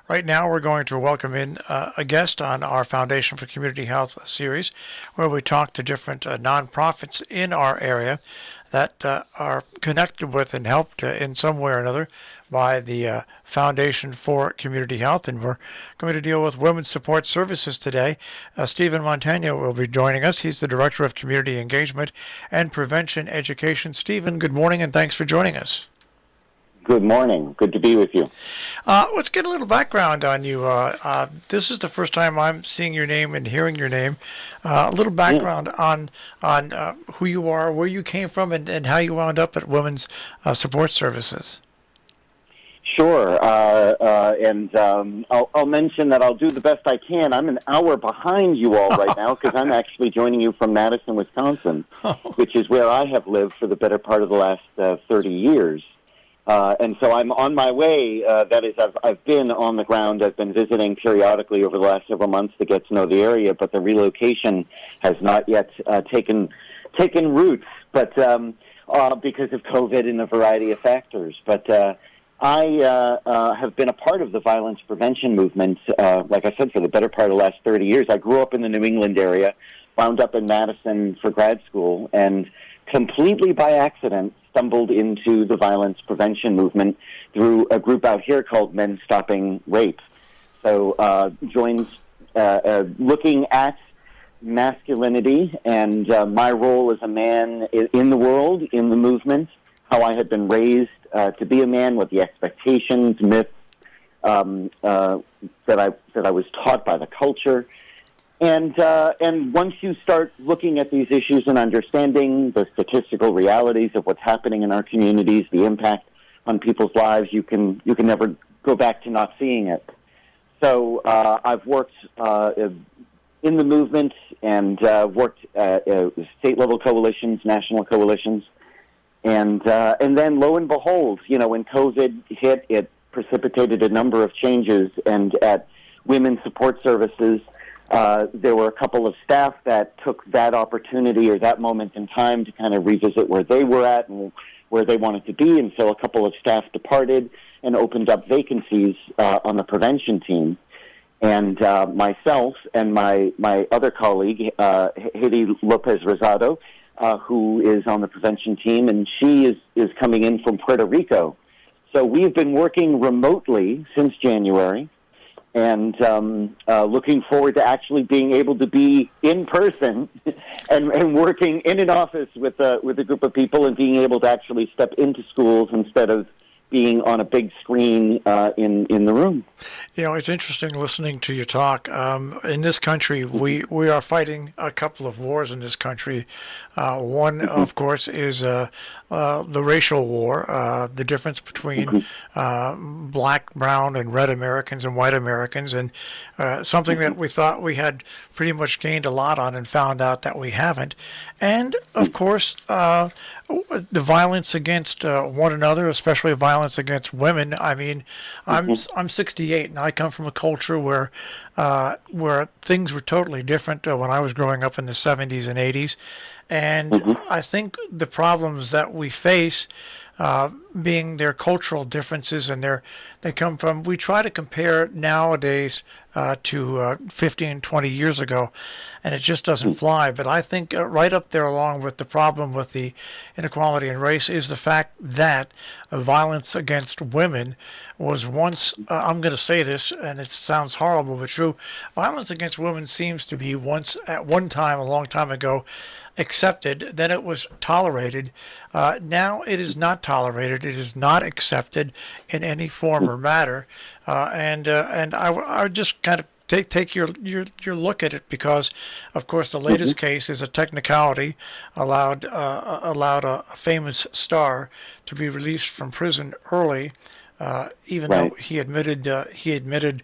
Right now, we're going to welcome in a guest on our Foundation for Community Health series, where we talk to different nonprofits in our area that are connected with and helped in some way or another by the Foundation for Community Health. And we're going to deal with Women's Support Services today. Stephen Montagna will be joining us. He's the Director of Community Engagement and Prevention Education. Stephen, good morning and thanks for joining us. Good morning. Good to be with you. Let's get a little background on you. This is the first time I'm seeing your name and hearing your name. A little background on who you are, where you came from, and how you wound up at Women's Support Services. Sure. I'll mention that I'll do the best I can. I'm an hour behind you all right now because I'm actually joining you from Madison, Wisconsin, which is where I have lived for the better part of the last 30 years. And so I'm on my way. That is, I've been on the ground. I've been visiting periodically over the last several months to get to know the area, but the relocation has not yet taken roots. But because of COVID and a variety of factors. But I have been a part of the violence prevention movement, like I said, for the better part of the last 30 years. I grew up in the New England area, wound up in Madison for grad school, and completely by accident stumbled into the violence prevention movement through a group out here called Men Stopping Rape. So joined looking at masculinity and my role as a man in the world, in the movement, how I had been raised to be a man, what the expectations, myths that I was taught by the culture. And once you start looking at these issues and understanding the statistical realities of what's happening in our communities, the impact on people's lives, you can never go back to not seeing it. So I've worked in the movement and worked at state-level coalitions, national coalitions, and then lo and behold, when COVID hit, it precipitated a number of changes. And at Women's Support Services, there were a couple of staff that took that opportunity or that moment in time to kind of revisit where they were at and where they wanted to be. And so a couple of staff departed and opened up vacancies on the prevention team. And myself and my other colleague, Haiti Lopez Rosado, who is on the prevention team, and she is coming in from Puerto Rico. So we've been working remotely since January, and looking forward to actually being able to be in person and working in an office with a group of people and being able to actually step into schools instead of being on a big screen in the room. It's interesting listening to you talk. In this country, we are fighting a couple of wars in this country. One, of course, is the racial war, the difference between black, brown, and red Americans and white Americans, and something that we thought we had pretty much gained a lot on and found out that we haven't. And, of course, the violence against one another, especially violence against women. I mean, I'm 68, and I come from a culture where things were totally different when I was growing up in the 70s and 80s. And I think the problems that we face, being their cultural differences, and they come from, we try to compare nowadays to 15, 20 years ago, and it just doesn't fly. But I think right up there along with the problem with the inequality in race is the fact that violence against women was once, I'm going to say this, and it sounds horrible but true, violence against women seems to be once, at one time, a long time ago, accepted, then it was tolerated. Now it is not tolerated. It is not accepted in any form or matter. And I would just kind of take your look at it, because, of course, the latest case is a technicality allowed a famous star to be released from prison early, even though he admitted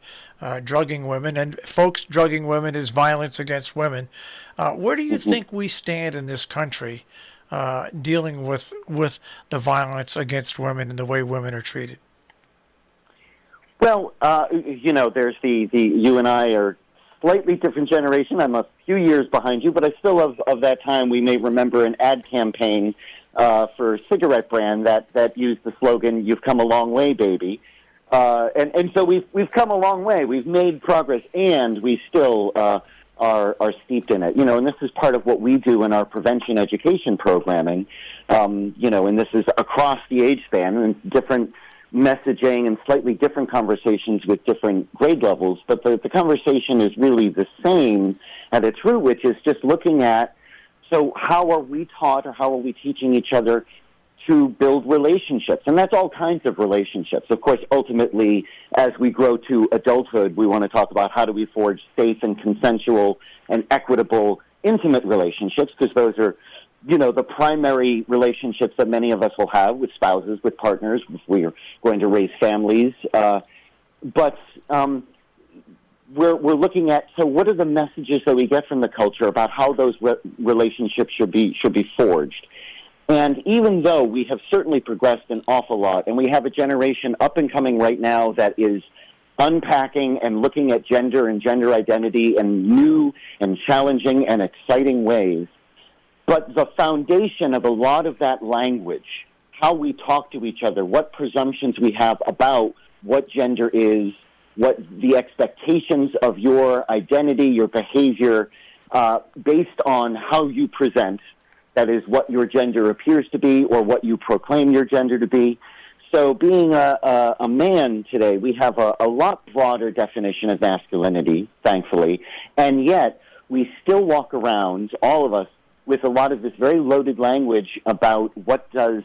drugging women. And folks, drugging women is violence against women. Where do you think we stand in this country dealing with the violence against women and the way women are treated? Well, there's the you and I are slightly different generation. I'm a few years behind you, but I still of that time. We may remember an ad campaign for a cigarette brand that used the slogan, "You've come a long way, baby." And so we've come a long way. We've made progress, and we still are steeped in it. And this is part of what we do in our prevention education programming. And this is across the age span and different messaging and slightly different conversations with different grade levels. But the conversation is really the same at its root, which is just looking at, so how are we taught or how are we teaching each other to build relationships? And that's all kinds of relationships. Of course, ultimately, as we grow to adulthood, we want to talk about how do we forge safe and consensual and equitable, intimate relationships, because those are, the primary relationships that many of us will have with spouses, with partners, if we are going to raise families. But we're looking at, so what are the messages that we get from the culture about how those relationships should be forged? And even though we have certainly progressed an awful lot, and we have a generation up and coming right now that is unpacking and looking at gender and gender identity in new and challenging and exciting ways, but the foundation of a lot of that language, how we talk to each other, what presumptions we have about what gender is, what the expectations of your identity, your behavior, based on how you present, that is what your gender appears to be or what you proclaim your gender to be. So being a man today, we have a lot broader definition of masculinity, thankfully, and yet we still walk around, all of us, with a lot of this very loaded language about what does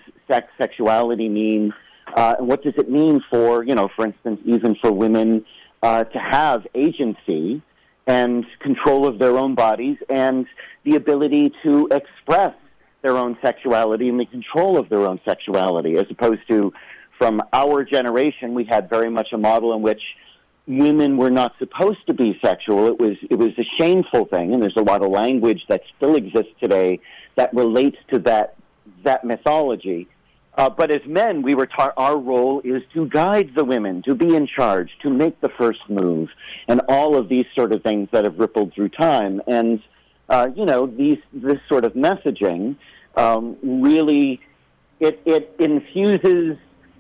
sexuality mean, and what does it mean for, for instance, even for women to have agency and control of their own bodies and the ability to express their own sexuality and the control of their own sexuality, as opposed to from our generation, we had very much a model in which women were not supposed to be sexual. It was a shameful thing, and there's a lot of language that still exists today that relates to that mythology. But as men, we were taught our role is to guide the women, to be in charge, to make the first move, and all of these sort of things that have rippled through time. And this sort of messaging really it infuses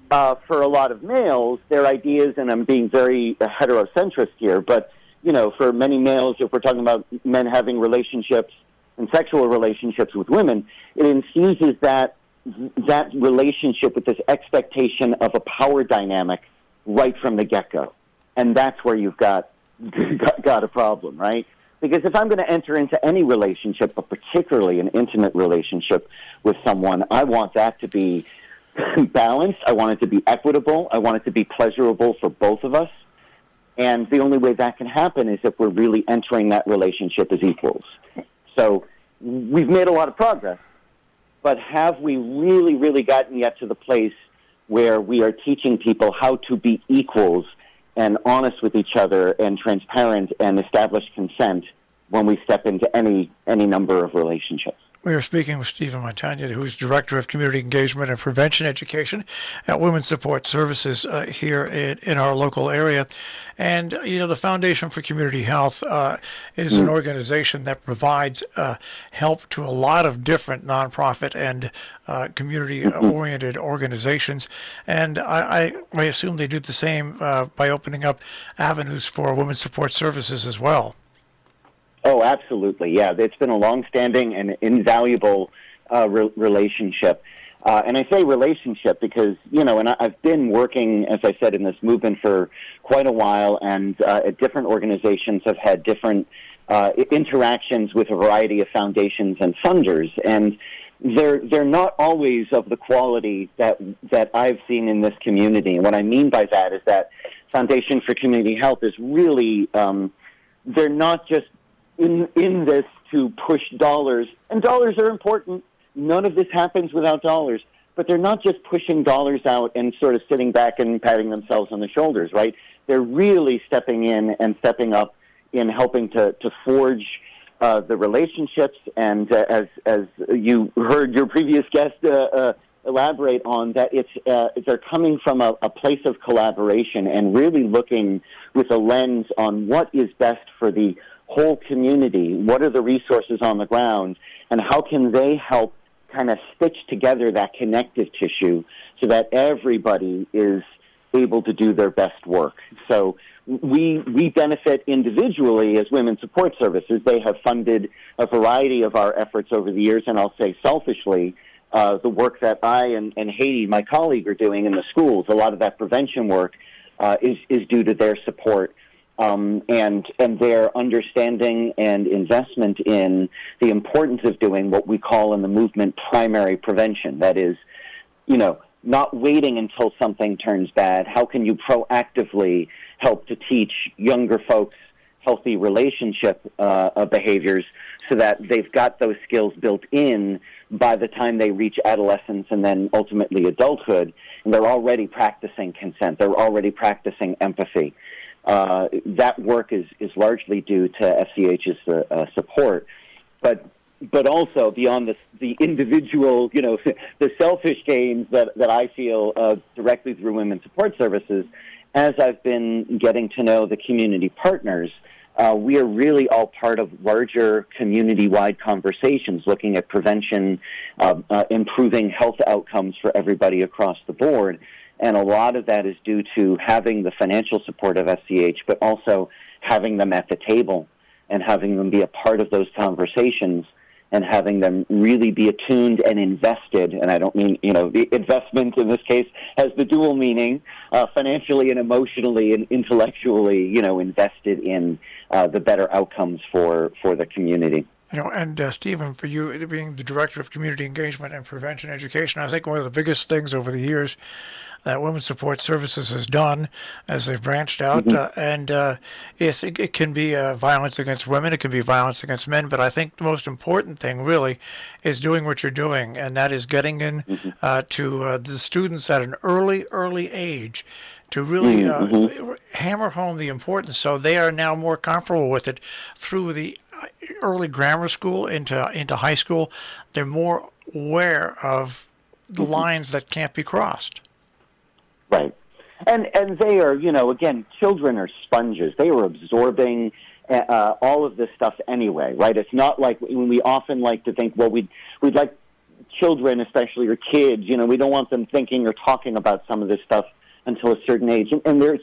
for a lot of males their ideas, and I'm being very heterocentrist here, but for many males, if we're talking about men having relationships and sexual relationships with women, it infuses that relationship with this expectation of a power dynamic right from the get-go. And that's where you've got a problem, right? Because if I'm going to enter into any relationship, but particularly an intimate relationship with someone, I want that to be balanced. I want it to be equitable. I want it to be pleasurable for both of us. And the only way that can happen is if we're really entering that relationship as equals. So we've made a lot of progress, but have we really, really gotten yet to the place where we are teaching people how to be equals and honest with each other and transparent and establish consent when we step into any number of relationships? We are speaking with Stephen Montagna, who's Director of Community Engagement and Prevention Education at Women's Support Services here in our local area. And, the Foundation for Community Health is an organization that provides help to a lot of different nonprofit and community-oriented organizations. And I assume they do the same by opening up avenues for women's support services as well. Oh, absolutely. Yeah, it's been a long-standing and invaluable relationship. And I say relationship because, and I've been working, as I said, in this movement for quite a while, and different organizations have had different interactions with a variety of foundations and funders. And they're not always of the quality that I've seen in this community. And what I mean by that is that Foundation for Community Health is really, they're not just in this to push dollars, and dollars are important. None of this happens without dollars, but they're not just pushing dollars out and sort of sitting back and patting themselves on the shoulders, right? They're really stepping in and stepping up in helping to forge the relationships, and as you heard your previous guest elaborate on, that they're coming from a place of collaboration and really looking with a lens on what is best for the whole community, what are the resources on the ground, and how can they help kind of stitch together that connective tissue so that everybody is able to do their best work. So we benefit individually as Women's Support Services. They have funded a variety of our efforts over the years, and I'll say selfishly, the work that I and Haiti, my colleague, are doing in the schools, a lot of that prevention work is due to their support and their understanding and investment in the importance of doing what we call in the movement primary prevention. That is, not waiting until something turns bad. How can you proactively help to teach younger folks healthy relationship behaviors so that they've got those skills built in by the time they reach adolescence and then ultimately adulthood, and they're already practicing consent. They're already practicing empathy. That work is largely due to FCH's support, but also beyond the individual, the selfish gains that I feel directly through Women's Support Services. As I've been getting to know the community partners, we are really all part of larger community-wide conversations looking at prevention, improving health outcomes for everybody across the board. And a lot of that is due to having the financial support of FCH, but also having them at the table and having them be a part of those conversations and having them really be attuned and invested. And I don't mean, the investment in this case has the dual meaning, financially and emotionally and intellectually, invested in the better outcomes for the community. And Stephen, for you being the Director of Community Engagement and Prevention Education, I think one of the biggest things over the years that Women's Support Services has done as they've branched out, yes, it can be violence against women, it can be violence against men, but I think the most important thing really is doing what you're doing, and that is getting in to the students at an early age to really hammer home the importance, so they are now more comfortable with it through the early grammar school into high school. They're more aware of the lines that can't be crossed. Right. And they are, again, children are sponges. They are absorbing all of this stuff anyway, right? It's not like when we often like to think, well, we'd like children, especially or kids, we don't want them thinking or talking about some of this stuff until a certain age. And there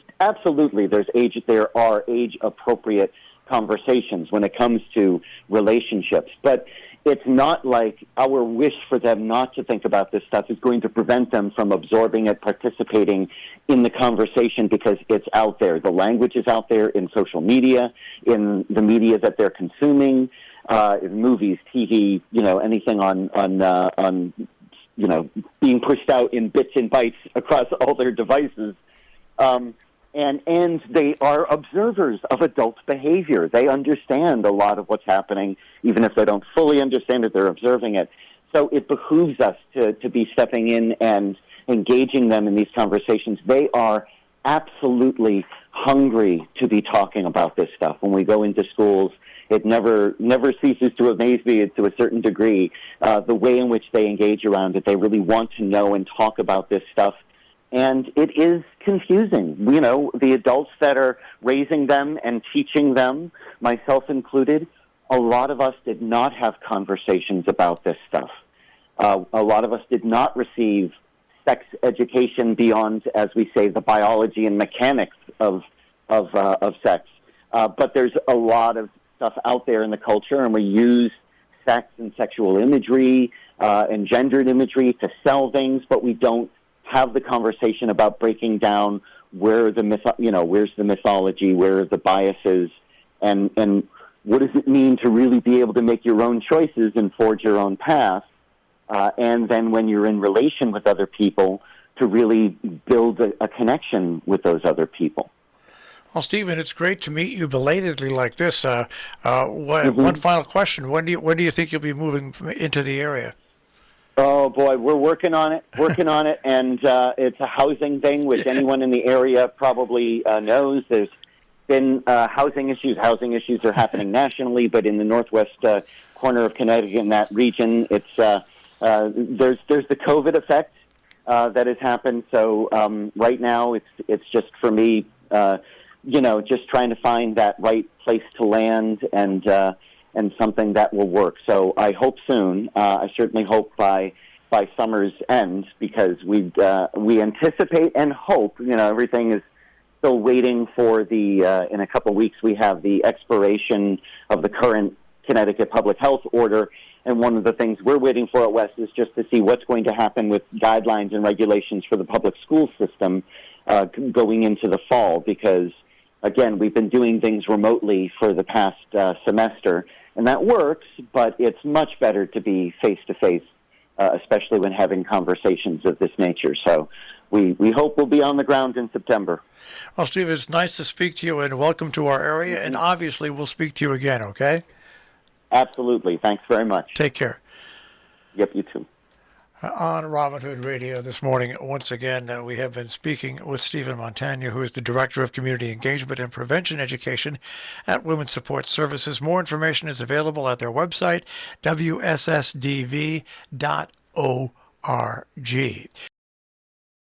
are age-appropriate conversations when it comes to relationships. But it's not like our wish for them not to think about this stuff is going to prevent them from absorbing it, participating in the conversation, because it's out there. The language is out there in social media, in the media that they're consuming, in movies, TV, anything on being pushed out in bits and bytes across all their devices. And they are observers of adult behavior. They understand a lot of what's happening, even if they don't fully understand it, they're observing it. So it behooves us to be stepping in and engaging them in these conversations. They are absolutely hungry to be talking about this stuff. When we go into schools, it never ceases to amaze me to a certain degree, the way in which they engage around it. They really want to know and talk about this stuff. And it is confusing. The adults that are raising them and teaching them, myself included, a lot of us did not have conversations about this stuff. A lot of us did not receive sex education beyond, as we say, the biology and mechanics of sex. But there's a lot of stuff out there in the culture, and we use sex and sexual imagery and gendered imagery to sell things, but we don't have the conversation about breaking down where's the mythology, where are the biases, and what does it mean to really be able to make your own choices and forge your own path, and then when you're in relation with other people, to really build a connection with those other people. Well, Stephen, it's great to meet you belatedly like this. One final question: When do you think you'll be moving into the area? Oh, boy, we're working on it, and it's a housing thing, which anyone in the area probably knows. There's been housing issues. Housing issues are happening nationally, but in the northwest corner of Connecticut, in that region, it's there's the COVID effect that has happened. So right now, it's just for me, just trying to find that right place to land and something that will work. So I hope soon. I certainly hope by by summer's end, because we anticipate and hope, everything is still waiting for in a couple of weeks, we have the expiration of the current Connecticut public health order. And one of the things we're waiting for at West is just to see what's going to happen with guidelines and regulations for the public school system going into the fall, because, again, we've been doing things remotely for the past semester, and that works, but it's much better to be face-to-face, especially when having conversations of this nature. So we hope we'll be on the ground in September. Well, Steve, it's nice to speak to you, and welcome to our area, and obviously we'll speak to you again, okay? Absolutely. Thanks very much. Take care. Yep, you too. On Robin Hood Radio this morning, once again, we have been speaking with Stephen Montagna, who is the Director of Community Engagement and Prevention Education at Women's Support Services. More information is available at their website, wssdv.org.